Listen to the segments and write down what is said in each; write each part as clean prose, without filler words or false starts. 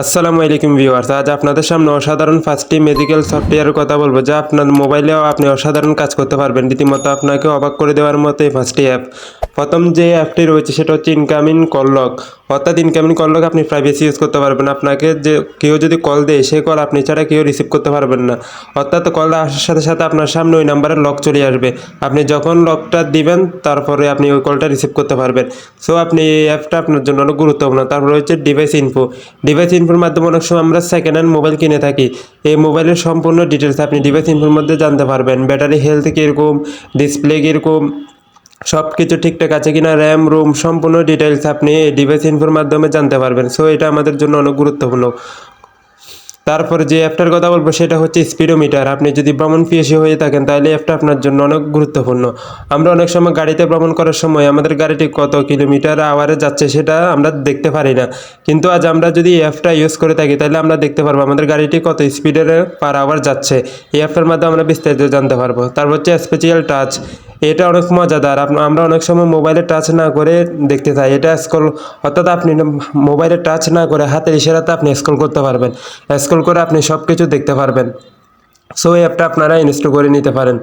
আসসালামু আলাইকুম ভিউয়ার্স, আজ আপনাদের সামনে অসাধারণ 5টি ম্যাজিক্যাল সফটওয়্যারের কথা বলবো যা আপনার মোবাইলেও আপনি অসাধারণ কাজ করতে পারবেন। রীতিমতো আপনাকে অবাক করে দেওয়ার মতো এই 5টি অ্যাপ। প্রথম যে অ্যাপটি রয়েছে সেটা হচ্ছে ইনকামিং কল লক। অর্থাৎ ইনকামিং কল লক আপনি প্রাইভেসি ইউজ করতে পারবেন। আপনাকে যে কেউ যদি কল দেয় সেই কল আপনি ছাড়া কেউ রিসিভ করতে পারবেন না। অর্থাৎ কল আসার সাথে সাথে আপনার সামনে ওই নাম্বারে লক চলে আসবে। আপনি যখন লকটা দিবেন তারপরে আপনি ওই কলটা রিসিভ করতে পারবেন। সো আপনি এই অ্যাপটা আপনার জন্য অনেক গুরুত্বপূর্ণ। তারপরে হচ্ছে ডিভাইস ইনফো। ডিভাইস ইনফোর মাধ্যমে অনেক সময় আমরা সেকেন্ড হ্যান্ড মোবাইল কিনে থাকি। এই মোবাইলের সম্পূর্ণ ডিটেলস আপনি ডিভাইস ইনফোর মধ্যে জানতে পারবেন। ব্যাটারি হেলথ কীরকম, ডিসপ্লে কীরকম, সব কিছু ঠিকঠাক আছে কিনা, র্যাম রোম সম্পূর্ণ ডিটেলস আপনি এই ডিভাইস ইনফোর মাধ্যমে জানতে পারবেন। সো এটা আমাদের জন্য অনেক গুরুত্বপূর্ণ। তারপর যে অ্যাপটার কথা বলবো সেটা হচ্ছে স্পিডোমিটার। আপনি যদি ভ্রমণ পিয়াসী হয়ে থাকেন তাহলে অ্যাপটা আপনার জন্য অনেক গুরুত্বপূর্ণ। আমরা অনেক সময় গাড়িতে ভ্রমণ করার সময় আমাদের গাড়িটি কত কিলোমিটার আওয়ারে যাচ্ছে সেটা আমরা দেখতে পারি না, কিন্তু আজ আমরা যদি এই অ্যাপটা ইউজ করে থাকি তাহলে আমরা দেখতে পারবো আমাদের গাড়িটি কত স্পিডের পার আওয়ার যাচ্ছে। এই অ্যাপটার মাধ্যমে আমরা বিস্তারিত জানতে পারবো। তারপর হচ্ছে স্পেশাল টাচ। এটা অনেক মজাদার। আমরা অনেক সময় মোবাইলে টাচ না করে দেখতে চাই, এটা স্ক্রল, অর্থাৎ আপনি মোবাইলে টাচ না করে হাতের ইশারাতে আপনি স্ক্রল করতে পারবেন। স্ক্রল করে আপনি সব কিছু দেখতে পারবেন। সো এই অ্যাপটা আপনারা ইনস্টল করে নিতে পারেন।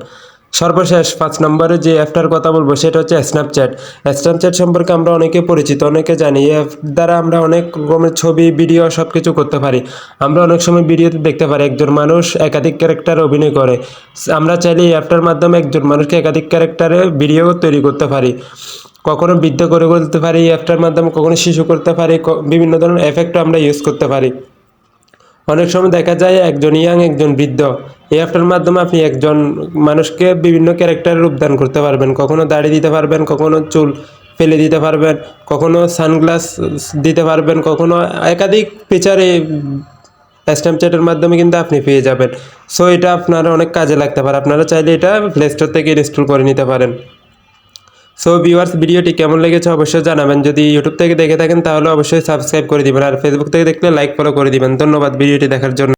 সর্বশেষ 5 নম্বরে যে অ্যাপটার কথা বলবো সেটা হচ্ছে স্ন্যাপচ্যাট। স্ন্যাপচ্যাট সম্পর্কে আমরা অনেকে পরিচিত, অনেকে জানি। এই অ্যাপ দ্বারা আমরা অনেক রকমের ছবি ভিডিও সব কিছু করতে পারি। আমরা অনেক সময় ভিডিওতে দেখতে পারি একজন মানুষ একাধিক ক্যারেক্টার অভিনয় করে। আমরা চাইলে এই অ্যাপটার মাধ্যমে একজন মানুষকে একাধিক ক্যারেক্টারে ভিডিও তৈরি করতে পারি। কখনো বৃদ্ধ করে বলতে পারি এই অ্যাপটার মাধ্যমে, কখনো শিশু করতে পারি, বিভিন্ন ধরনের এফেক্টও আমরা ইউজ করতে পারি। অনেক সময় দেখা যায় একজন ইয়াং একজন বৃদ্ধ। এই অ্যাপটার মাধ্যমে আপনি একজন মানুষকে বিভিন্ন ক্যারেক্টারের রূপদান করতে পারবেন। কখনো দাড়ি দিতে পারবেন, কখনো চুল ফেলে দিতে পারবেন, কখনো সানগ্লাস দিতে পারবেন, কখনো একাধিক ফিচারে স্ন্যাপচ্যাটের মাধ্যমে কিন্তু আপনি পেয়ে যাবেন। সো এটা আপনারা অনেক কাজে লাগতে পারে। আপনারা চাইলে এটা প্লে স্টোর থেকে ইনস্টল করে নিতে পারেন। সো ভিউয়ার্স, ভিডিওটি কেমন লেগেছে অবশ্যই জানাবেন। যদি ইউটিউব থেকে দেখে থাকেন তাহলে অবশ্যই সাবস্ক্রাইব করে দিবেন, আর ফেসবুক থেকে দেখলে লাইক ফলো করে দিবেন। ধন্যবাদ ভিডিওটি দেখার জন্য।